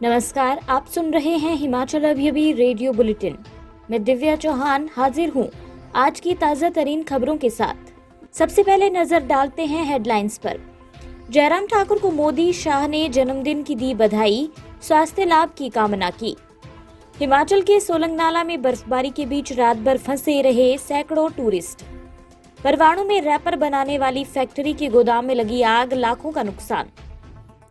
नमस्कार, आप सुन रहे हैं हिमाचल अभी रेडियो बुलेटिन। मैं दिव्या चौहान हाजिर हूं आज की ताजा तरीन खबरों के साथ। सबसे पहले नजर डालते हैं हेडलाइंस पर। जयराम ठाकुर को मोदी शाह ने जन्मदिन की दी बधाई, स्वास्थ्य लाभ की कामना की। हिमाचल के सोलंग नाला में बर्फबारी के बीच रात भर फंसे रहे सैकड़ों टूरिस्ट। परवाणु में रैपर बनाने वाली फैक्ट्री के गोदाम में लगी आग, लाखों का नुकसान।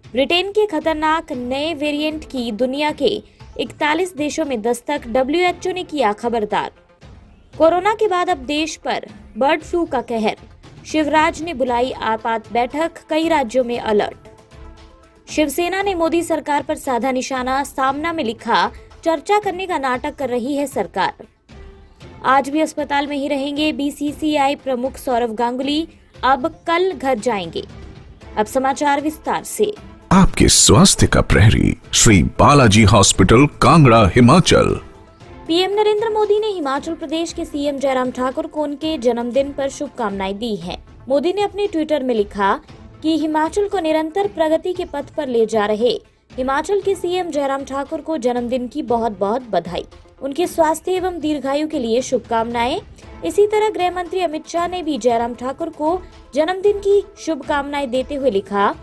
ब्रिटेन के खतरनाक नए वेरिएंट की दुनिया के 41 देशों में दस्तक, WHO ने किया खबरदार। कोरोना के बाद अब देश पर बर्ड फ्लू का कहर, शिवराज ने बुलाई आपात बैठक, कई राज्यों में अलर्ट। शिवसेना ने मोदी सरकार पर साधा निशाना, सामना में लिखा चर्चा करने का नाटक कर रही है सरकार। आज भी अस्पताल में ही रहेंगे BCCI प्रमुख सौरव गांगुली, अब कल घर जाएंगे। अब समाचार विस्तार से। आपके स्वास्थ्य का प्रहरी श्री बालाजी हॉस्पिटल, कांगड़ा, हिमाचल। पीएम नरेंद्र मोदी ने हिमाचल प्रदेश के CM जयराम ठाकुर को उनके जन्मदिन पर शुभकामनाएं दी हैं। मोदी ने अपने ट्विटर में लिखा कि हिमाचल को निरंतर प्रगति के पथ पर ले जा रहे हिमाचल के CM जयराम ठाकुर को जन्मदिन की बहुत बहुत बधाई, उनके स्वास्थ्य एवं दीर्घायु के लिए शुभकामनाएं। इसी तरह गृह मंत्री अमित शाह ने भी जयराम ठाकुर को जन्मदिन की शुभकामनाएं देते हुए लिखा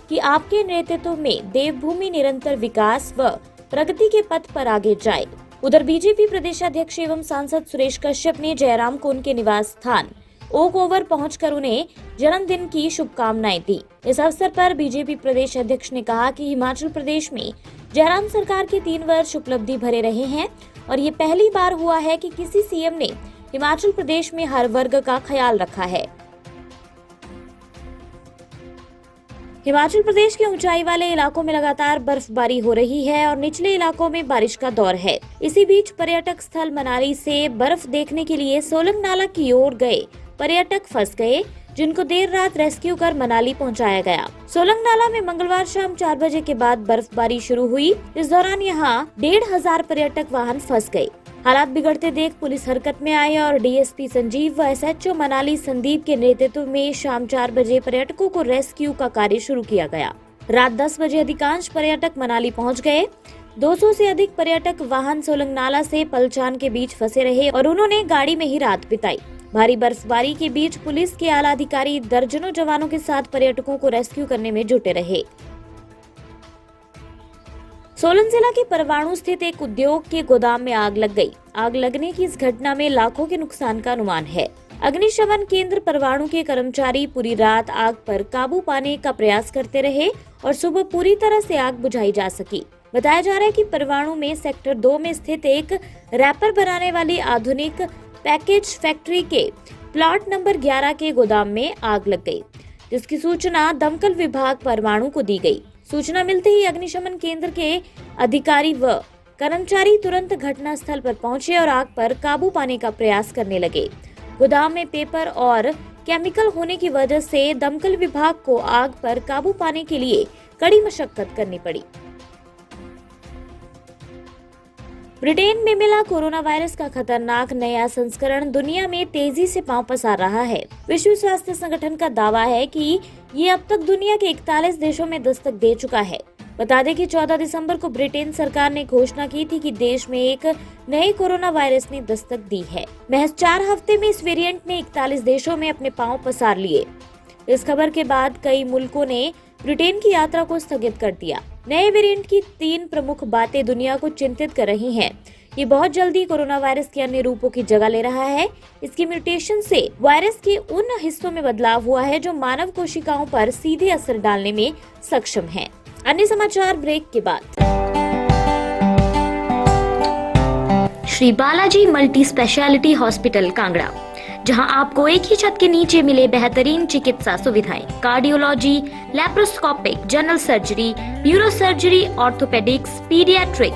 कि आपके नेतृत्व में देवभूमि निरंतर विकास व प्रगति के पथ पर आगे जाए। उधर बीजेपी प्रदेशाध्यक्ष एवं सांसद सुरेश कश्यप ने जयराम को उनके निवास स्थान ओक ओवर पहुंचकर उन्हें जन्मदिन की शुभकामनाएं दी। इस अवसर पर बीजेपी प्रदेश अध्यक्ष ने कहा कि हिमाचल प्रदेश में जयराम सरकार के 3 वर्ष उपलब्धि भरे रहे हैं और ये पहली बार हुआ है कि किसी CM ने हिमाचल प्रदेश में हर वर्ग का ख्याल रखा है। हिमाचल प्रदेश के ऊंचाई वाले इलाकों में लगातार बर्फबारी हो रही है और निचले इलाकों में बारिश का दौर है। इसी बीच पर्यटक स्थल मनाली से बर्फ देखने के लिए सोलंग नाला की ओर गए पर्यटक फंस गए, जिनको देर रात रेस्क्यू कर मनाली पहुंचाया गया। सोलंग नाला में मंगलवार शाम 4 बजे के बाद बर्फबारी शुरू हुई। इस दौरान यहां 1,500 पर्यटक वाहन फंस गए। हालात बिगड़ते देख पुलिस हरकत में आई और DSP संजीव व SHO मनाली संदीप के नेतृत्व में शाम 4 बजे पर्यटकों को रेस्क्यू का कार्य शुरू किया गया। रात 10 बजे अधिकांश पर्यटक मनाली पहुंच गए। 200 से अधिक पर्यटक वाहन सोलंग नाला से पलचान के बीच फंसे रहे और उन्होंने गाड़ी में ही रात बिताई। भारी बर्फबारी के बीच पुलिस के आला अधिकारी दर्जनों जवानों के साथ पर्यटकों को रेस्क्यू करने में जुटे रहे। सोलन जिला के परवाणु स्थित एक उद्योग के गोदाम में आग लग गई। आग लगने की इस घटना में लाखों के नुकसान का अनुमान है। अग्निशमन केंद्र परवाणु के कर्मचारी पूरी रात आग पर काबू पाने का प्रयास करते रहे और सुबह पूरी तरह से आग बुझाई जा सकी। बताया जा रहा है कि परवाणु में सेक्टर 2 में स्थित एक रैपर बनाने वाली आधुनिक पैकेज फैक्ट्री के प्लॉट नंबर 11 के गोदाम में आग लग गई, जिसकी सूचना दमकल विभाग परवाणु को दी गई। सूचना मिलते ही अग्निशमन केंद्र के अधिकारी व कर्मचारी तुरंत घटना स्थल पर पहुंचे और आग पर काबू पाने का प्रयास करने लगे। गोदाम में पेपर और केमिकल होने की वजह से दमकल विभाग को आग पर काबू पाने के लिए कड़ी मशक्कत करनी पड़ी। ब्रिटेन में मिला कोरोना वायरस का खतरनाक नया संस्करण दुनिया में तेजी से पांव पसार रहा है। विश्व स्वास्थ्य संगठन का दावा है कि ये अब तक दुनिया के 41 देशों में दस्तक दे चुका है। बता दें कि 14 दिसंबर को ब्रिटेन सरकार ने घोषणा की थी कि देश में एक नए कोरोना वायरस ने दस्तक दी है। महज 4 हफ्ते में इस वेरिएंट ने 41 देशों में अपने पांव पसार लिए। इस खबर के बाद कई मुल्कों ने ब्रिटेन की यात्रा को स्थगित कर दिया। नए वेरिएंट की 3 प्रमुख बातें दुनिया को चिंतित कर रही हैं। ये बहुत जल्दी कोरोना वायरस के अन्य रूपों की जगह ले रहा है। इसकी म्यूटेशन से वायरस के उन हिस्सों में बदलाव हुआ है जो मानव कोशिकाओं पर सीधे असर डालने में सक्षम हैं। अन्य समाचार ब्रेक के बाद। Shri Balaji multi speciality hospital, Kangra, जहां आपको एक ही छत के नीचे मिले बेहतरीन चिकित्सा सुविधाएं, cardiology, laparoscopic, general surgery, neuro surgery, orthopaedics, paediatric,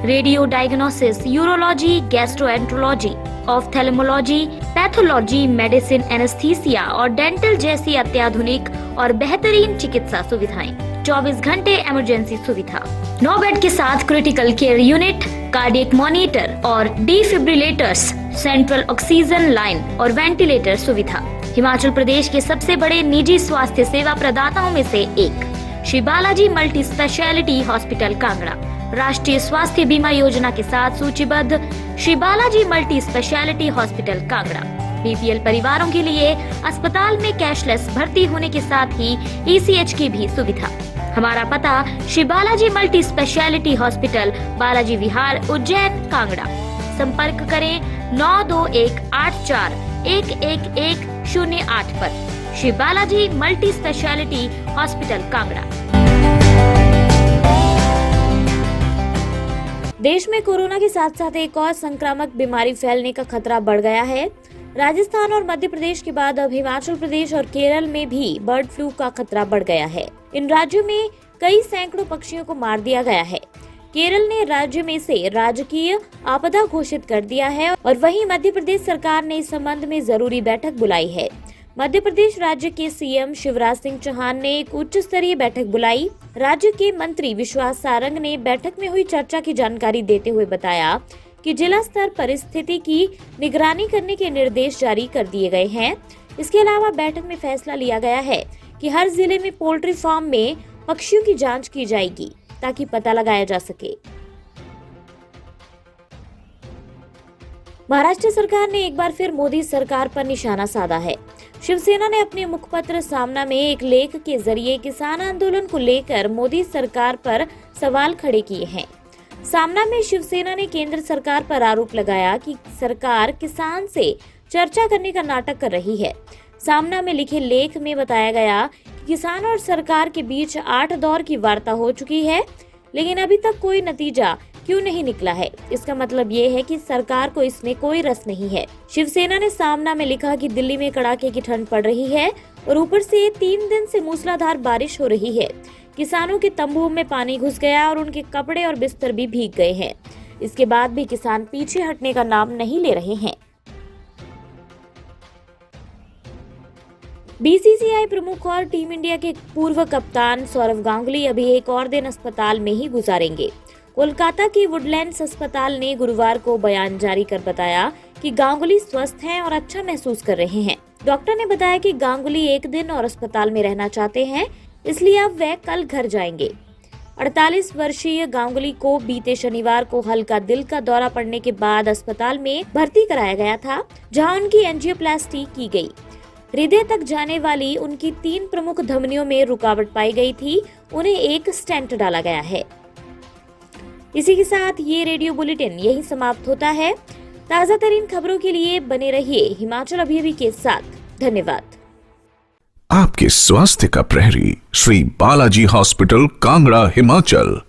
radio diagnosis, urology, gastroenterology, ophthalmology, pathology, medicine, anaesthesia और डेंटल जैसी अत्याधुनिक और बेहतरीन चिकित्सा सुविधाएं, 24 घंटे इमरजेंसी सुविधा, 9 बेड के साथ critical care unit, cardiac monitor और डिफिब्रिलेटर्स, सेंट्रल ऑक्सीजन लाइन और वेंटिलेटर सुविधा। हिमाचल प्रदेश के सबसे बड़े निजी स्वास्थ्य सेवा प्रदाताओं में से एक Shri Balaji multi speciality hospital, Kangra. राष्ट्रीय स्वास्थ्य बीमा योजना के साथ सूचीबद्ध Shri Balaji multi speciality hospital Kangra. BPL परिवारों के लिए अस्पताल में कैशलेस भर्ती होने के साथ ही ईसीएच की भी सुविधा। हमारा पता Shri Balaji multi speciality hospital, Balaji Vihar, Ujjain, Kangra. संपर्क करें 9218411108 पर। Shri Balaji multi speciality hospital, Kangra. देश में कोरोना के साथ साथ एक और संक्रामक बीमारी फैलने का खतरा बढ़ गया है। राजस्थान और मध्य प्रदेश के बाद अब हिमाचल प्रदेश और केरल में भी बर्ड फ्लू का खतरा बढ़ गया है। इन राज्यों में कई सैकड़ों पक्षियों को मार दिया गया है। केरल ने राज्य में से राजकीय आपदा घोषित कर दिया है और वहीं मध्य प्रदेश सरकार ने इस संबंध में जरूरी बैठक बुलाई है। मध्य प्रदेश राज्य के सीएम शिवराज सिंह चौहान ने एक उच्च स्तरीय बैठक बुलाई। राज्य के मंत्री विश्वास सारंग ने बैठक में हुई चर्चा की जानकारी देते हुए बताया कि जिला स्तर पर स्थिति की निगरानी करने के निर्देश जारी कर दिए गए हैं। इसके अलावा बैठक में फैसला लिया गया है कि हर जिले में पोल्ट्री फार्म में पक्षियों की जांच की जाएगी ताकि पता लगाया जा सके। महाराष्ट्र सरकार ने एक बार फिर मोदी सरकार पर निशाना साधा है। शिवसेना ने अपने मुखपत्र सामना में एक लेख के जरिए किसान आंदोलन को लेकर मोदी सरकार पर सवाल खड़े किए हैं। सामना में शिवसेना ने केंद्र सरकार पर आरोप लगाया कि सरकार किसान से चर्चा करने का नाटक कर रही है। सामना में लिखे लेख में बताया गया कि किसान और सरकार के बीच 8 दौर की वार्ता हो चुकी है, लेकिन अभी तक कोई नतीजा क्यों नहीं निकला है। इसका मतलब ये है कि सरकार को इसमें कोई रस नहीं है। शिवसेना ने सामना में लिखा कि दिल्ली में कड़ाके की ठंड पड़ रही है और ऊपर से 3 दिन से मूसलाधार बारिश हो रही है। किसानों के तंबू में पानी घुस गया और उनके कपड़े और बिस्तर भी भीग गए हैं। इसके बाद भी किसान पीछे हटने का नाम नहीं ले रहे हैं। बीसीसीआई प्रमुख और टीम इंडिया के पूर्व कप्तान सौरव गांगुली अभी एक और दिन अस्पताल में ही गुजारेंगे। कोलकाता के वुडलैंड्स अस्पताल ने गुरुवार को बयान जारी कर बताया कि गांगुली स्वस्थ हैं और अच्छा महसूस कर रहे हैं। डॉक्टर ने बताया कि गांगुली एक दिन और अस्पताल में रहना चाहते हैं, इसलिए अब वे कल घर जाएंगे। 48 वर्षीय गांगुली को बीते शनिवार को हल्का दिल का दौरा पड़ने के बाद अस्पताल में भर्ती कराया गया था, जहां उनकी एंजियोप्लास्टी की गई। हृदय तक जाने वाली उनकी 3 प्रमुख धमनियों में रुकावट पाई गई थी। उन्हें एक स्टेंट डाला गया है। इसी के साथ ये रेडियो बुलेटिन यही समाप्त होता है। ताजा तरीन खबरों के लिए बने रहिए हिमाचल अभी के साथ। धन्यवाद। आपके स्वास्थ्य का प्रहरी श्री बालाजी हॉस्पिटल, कांगड़ा, हिमाचल।